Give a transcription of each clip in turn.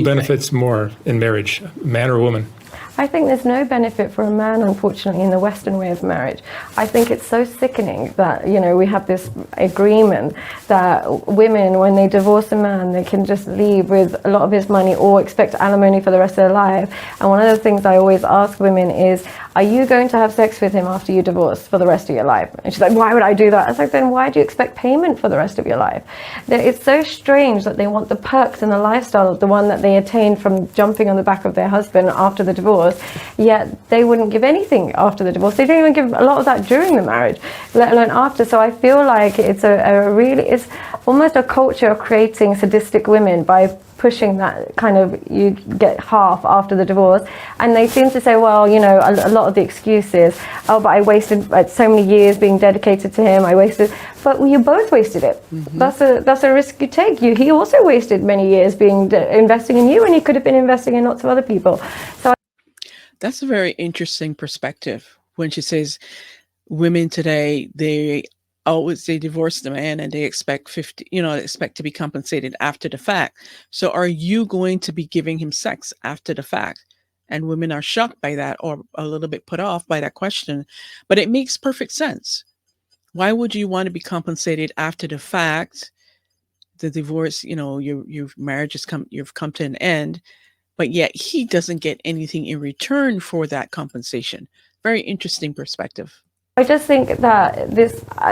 benefits more in marriage, man or woman? I think there's no benefit for a man, unfortunately, in the Western way of marriage. I think it's so sickening that, you know, we have this agreement that women, when they divorce a man, they can just leave with a lot of his money or expect alimony for the rest of their life. And one of the things I always ask women is, are you going to have sex with him after you divorce for the rest of your life? And she's like, why would I do that? I was like, then why do you expect payment for the rest of your life? It's so strange that they want the perks and the lifestyle of the one that they attained from jumping on the back of their husband after the divorce, yet they wouldn't give anything after the divorce. They don't even give a lot of that during the marriage, let alone after. So I feel like it's it's almost a culture of creating sadistic women by pushing that kind of, you get half after the divorce. And they seem to say, well, you know, a lot of the excuses, oh, but I wasted so many years being dedicated to him, I wasted, but you both wasted it. That's a risk you take. He also wasted many years being investing in you, and he could have been investing in lots of other people. So that's a very interesting perspective when she says women today, they divorce the man and they expect expect to be compensated after the fact. So are you going to be giving him sex after the fact? And women are shocked by that, or a little bit put off by that question, but it makes perfect sense. Why would you want to be compensated after the fact? The divorce, your marriage you've come to an end, but yet he doesn't get anything in return for that compensation. Very interesting perspective. I just think that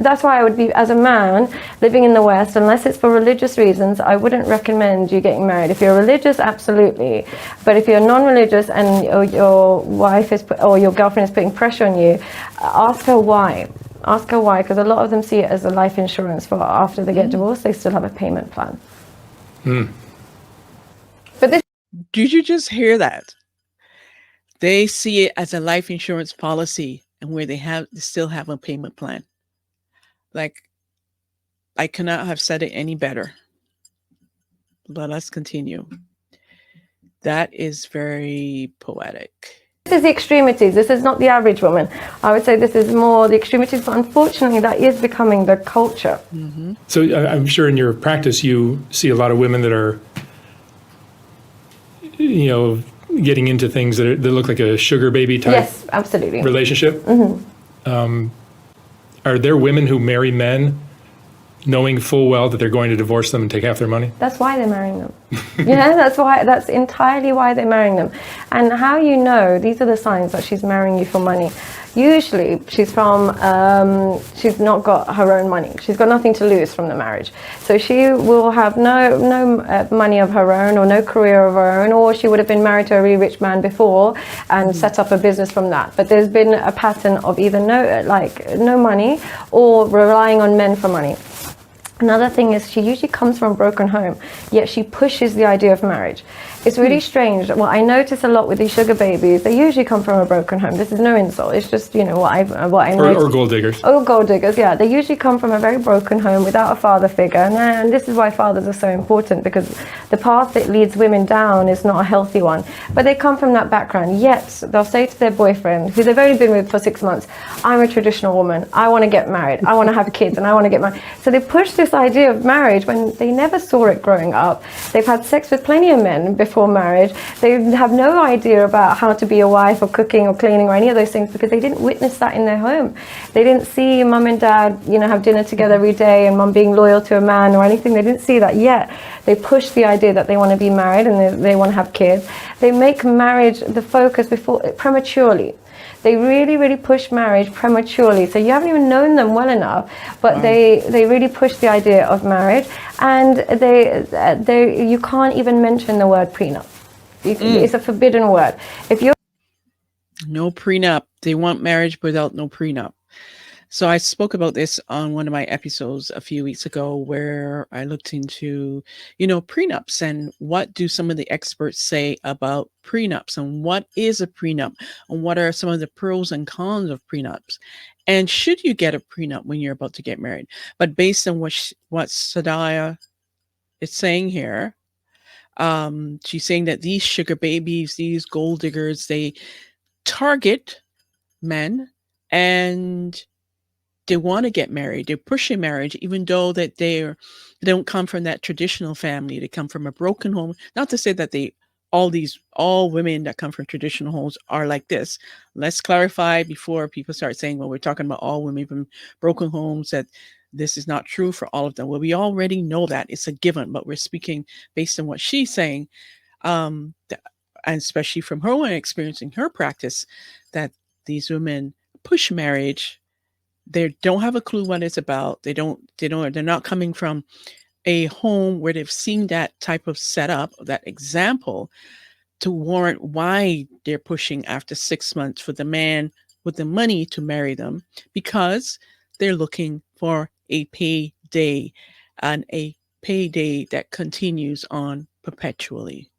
that's why I would be, as a man living in the West, unless it's for religious reasons, I wouldn't recommend you getting married. If you're religious, absolutely. But if you're non-religious and your wife or your girlfriend is putting pressure on you, ask her why. Ask her why, because a lot of them see it as a life insurance for after they get divorced, they still have a payment plan. But did you just hear that? They see it as a life insurance policy, and where they still have a payment plan. Like, I cannot have said it any better. Let us continue. That is very poetic. This is the extremities. This is not the average woman. I would say this is more the extremities, but unfortunately that is becoming the culture. So I'm sure in your practice you see a lot of women that are, getting into things that look like a sugar baby type yes, absolutely. relationship. Are there women who marry men knowing full well that they're going to divorce them and take half their money? That's why they're marrying them. That's entirely why they're marrying them. And how you know, these are the signs that she's marrying you for money. Usually she's she's not got her own money. She's got nothing to lose from the marriage. So she will have no money of her own, or no career of her own, or she would have been married to a really rich man before and set up a business from that. But there's been a pattern of either no money or relying on men for money. Another thing is she usually comes from a broken home, yet she pushes the idea of marriage. It's really strange. Well, I notice a lot with these sugar babies, they usually come from a broken home. This is no insult. It's just, what I notice. Or gold diggers. Oh, gold diggers, yeah. They usually come from a very broken home without a father figure. And this is why fathers are so important, because the path that leads women down is not a healthy one. But they come from that background, yet they'll say to their boyfriend, who they've only been with for 6 months, I'm a traditional woman. I want to get married. I want to have kids and I want to get married. So they push this idea of marriage when they never saw it growing up. They've had sex with plenty of men before marriage. They have no idea about how to be a wife or cooking or cleaning or any of those things, because they didn't witness that in their home. They didn't see mum and dad, have dinner together every day and mum being loyal to a man or anything. They didn't see that yet. They push the idea that they want to be married and they want to have kids. They make marriage the focus prematurely. They really, really push marriage prematurely. So you haven't even known them well enough, but they really push the idea of marriage, and you can't even mention the word prenup. It's a forbidden word. If you're no prenup, they want marriage without no prenup. So I spoke about this on one of my episodes a few weeks ago, where I looked into, prenups and what do some of the experts say about prenups, and what is a prenup, and what are some of the pros and cons of prenups, and should you get a prenup when you're about to get married. But based on what Sadia is saying here, she's saying that these sugar babies, these gold diggers, they target men and they want to get married. They're pushing marriage, even though that they don't come from that traditional family. They come from a broken home. Not to say that all women that come from traditional homes are like this. Let's clarify before people start saying, well, we're talking about all women from broken homes, that this is not true for all of them. Well, we already know that. It's a given, but we're speaking based on what she's saying, and especially from her own experience in her practice, that these women push marriage. They don't have a clue what it's about. They're not coming from a home where they've seen that type of setup, that example, to warrant why they're pushing after 6 months for the man with the money to marry them, because they're looking for a payday, and a payday that continues on perpetually.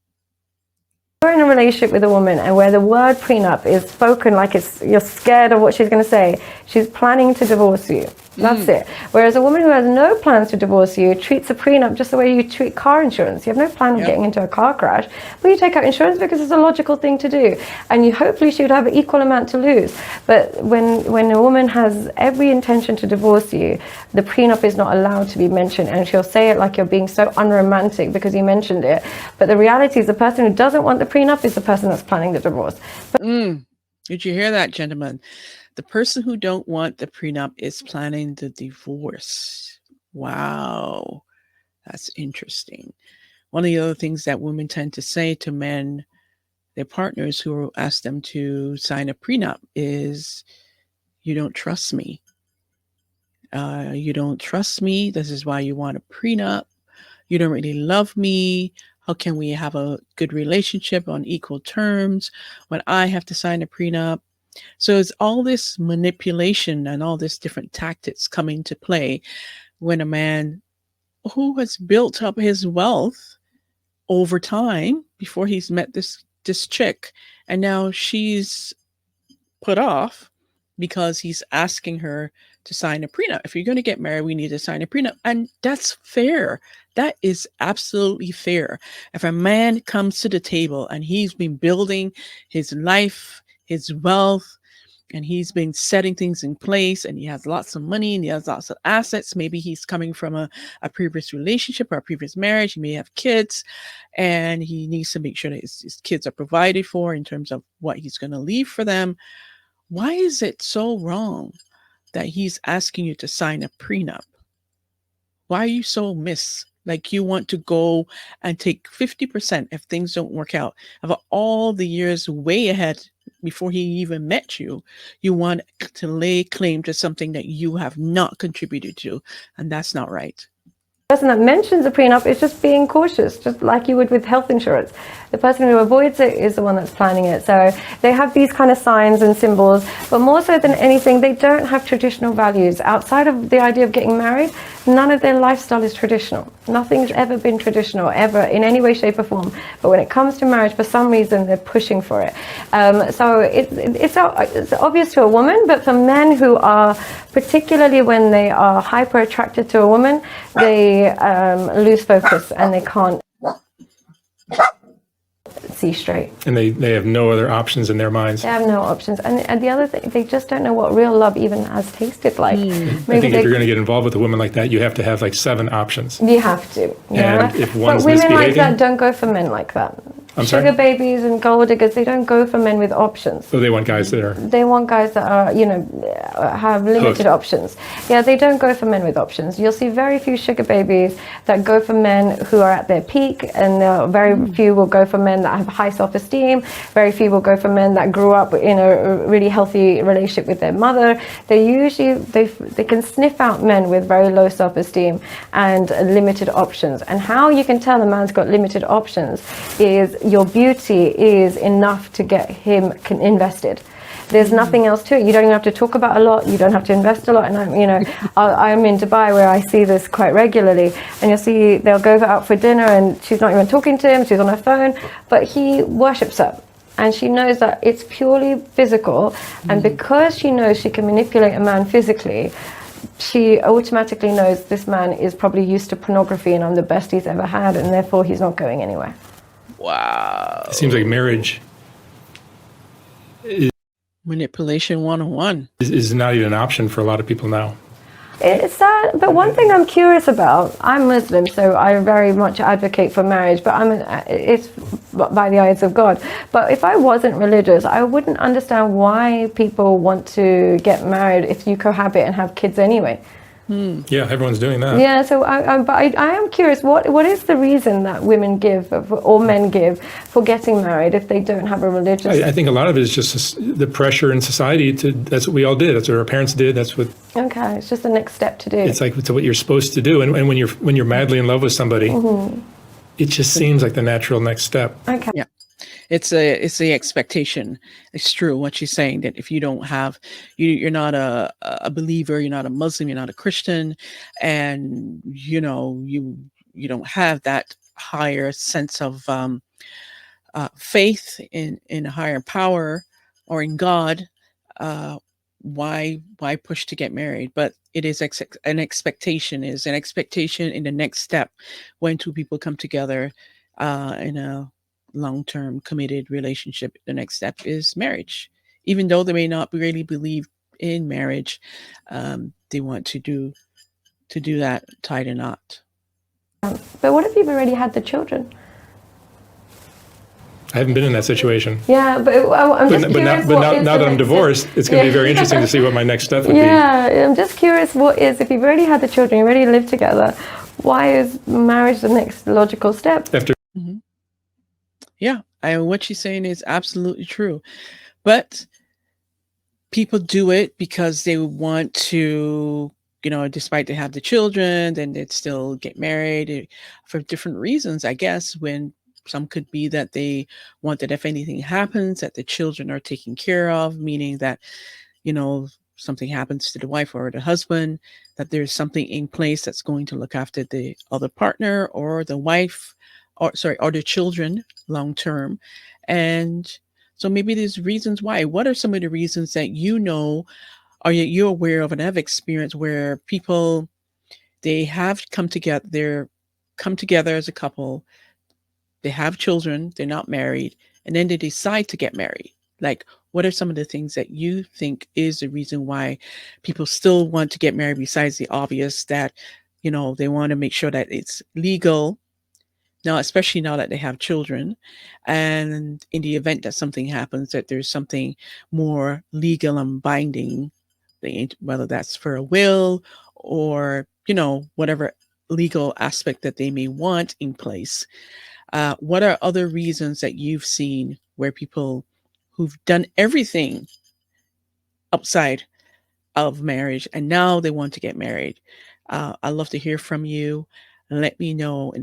You're in a relationship with a woman and where the word prenup is spoken like you're scared of what she's going to say, she's planning to divorce you. That's it. Whereas a woman who has no plans to divorce you treats a prenup just the way you treat car insurance. You have no plan of getting into a car crash, but you take out insurance because it's a logical thing to do. And hopefully she would have an equal amount to lose. But when a woman has every intention to divorce you, the prenup is not allowed to be mentioned. And she'll say it like you're being so unromantic because you mentioned it. But the reality is the person who doesn't want the prenup is the person that's planning the divorce. Did you hear that, gentlemen? The person who don't want the prenup is planning the divorce. Wow, that's interesting. One of the other things that women tend to say to men, their partners who ask them to sign a prenup, is, you don't trust me. You don't trust me. This is why you want a prenup. You don't really love me. How can we have a good relationship on equal terms when I have to sign a prenup? So it's all this manipulation and all this different tactics come into play when a man who has built up his wealth over time before he's met this chick, and now she's put off because he's asking her to sign a prenup. If you're going to get married, we need to sign a prenup. And that's fair. That is absolutely fair. If a man comes to the table and he's been building his life, his wealth, and he's been setting things in place, and he has lots of money and he has lots of assets. Maybe he's coming from a previous relationship or a previous marriage. He may have kids, and he needs to make sure that his kids are provided for in terms of what he's going to leave for them. Why is it so wrong that he's asking you to sign a prenup? Why are you so like you want to go and take 50% if things don't work out? Of all the years way ahead before he even met you, you want to lay claim to something that you have not contributed to, and that's not right. The person that mentions a prenup is just being cautious, just like you would with health insurance. The person who avoids it is the one that's planning it. So they have these kind of signs and symbols, but more so than anything, they don't have traditional values. Outside of the idea of getting married, none of their lifestyle is traditional. Nothing's ever been traditional, ever, in any way, shape or form. But when it comes to marriage, for some reason, they're pushing for it. So it's obvious to a woman, but for men who are, particularly when they are hyper attracted to a woman, they lose focus and they can't see straight. And they have no other options in their minds. They have no options. And the other thing, they just don't know what real love even has tasted like. I think if you're going to get involved with a woman like that, you have to have like 7 options. You have to. And if one's but women like misbehaving, that don't go for men like that. I'm Sugar sorry? babies and gold diggers, they don't go for men with options. So they want guys that are They want guys that are, have limited Hooked. options. Yeah, they don't go for men with options. You'll see very few sugar babies that go for men who are at their peak, and very few will go for men that have high self-esteem. Very few will go for men that grew up in a really healthy relationship with their mother. They usually, they can sniff out men with very low self-esteem and limited options. And how you can tell a man's got limited options is your beauty is enough to get him invested. There's nothing else to it. You don't even have to talk about a lot. You don't have to invest a lot. And I'm in Dubai where I see this quite regularly. And you'll see they'll go out for dinner and she's not even talking to him. She's on her phone, but he worships her. And she knows that it's purely physical. And because she knows she can manipulate a man physically, she automatically knows this man is probably used to pornography and I'm the best he's ever had, and therefore he's not going anywhere. Wow. it seems like marriage is Manipulation 101. is not even an option for a lot of people now. It's sad, but one thing I'm curious about, I'm Muslim, so I very much advocate for marriage, but it's by the eyes of God. But if I wasn't religious, I wouldn't understand why people want to get married if you cohabit and have kids anyway. Yeah, everyone's doing that. Yeah, so I am curious, what is the reason that women give, or men give, for getting married if they don't have a religious... I think a lot of it is just the pressure in society that's what we all did. That's what our parents did. That's what... Okay, it's just the next step to do. It's like it's what you're supposed to do. And when you're madly in love with somebody, it just seems like the natural next step. Okay. Yeah. It's the expectation. It's true what she's saying, that if you don't have, you're not a believer, you're not a Muslim, you're not a Christian, and you don't have that higher sense of faith in a higher power or in God, why push to get married? But it is an expectation in the next step when two people come together in a long-term committed relationship. The next step is marriage. Even though they may not really believe in marriage, they want to do that, tie the knot. But what if you've already had the children? I haven't been in that situation. Yeah, but I'm just curious. But now that I'm divorced, it's going to be very interesting to see what my next step would be. Yeah, I'm just curious, if you've already had the children, you already live together, why is marriage the next logical step? After Yeah, what she's saying is absolutely true. But people do it because they want to, despite they have the children, then they'd still get married for different reasons, I guess, when some could be that they want that if anything happens, that the children are taken care of, meaning that, something happens to the wife or the husband, that there's something in place that's going to look after the other partner or the wife, or the children long term. And so maybe there's reasons why. What are some of the reasons that or you're aware of and have experienced where people, they have come together as a couple, they have children, they're not married, and then they decide to get married? Like, what are some of the things that you think is the reason why people still want to get married, besides the obvious that, they want to make sure that it's legal now, especially now that they have children, and in the event that something happens, that there's something more legal and binding, whether that's for a will or, whatever legal aspect that they may want in place. What are other reasons that you've seen where people who've done everything outside of marriage and now they want to get married? I'd love to hear from you. Let me know in the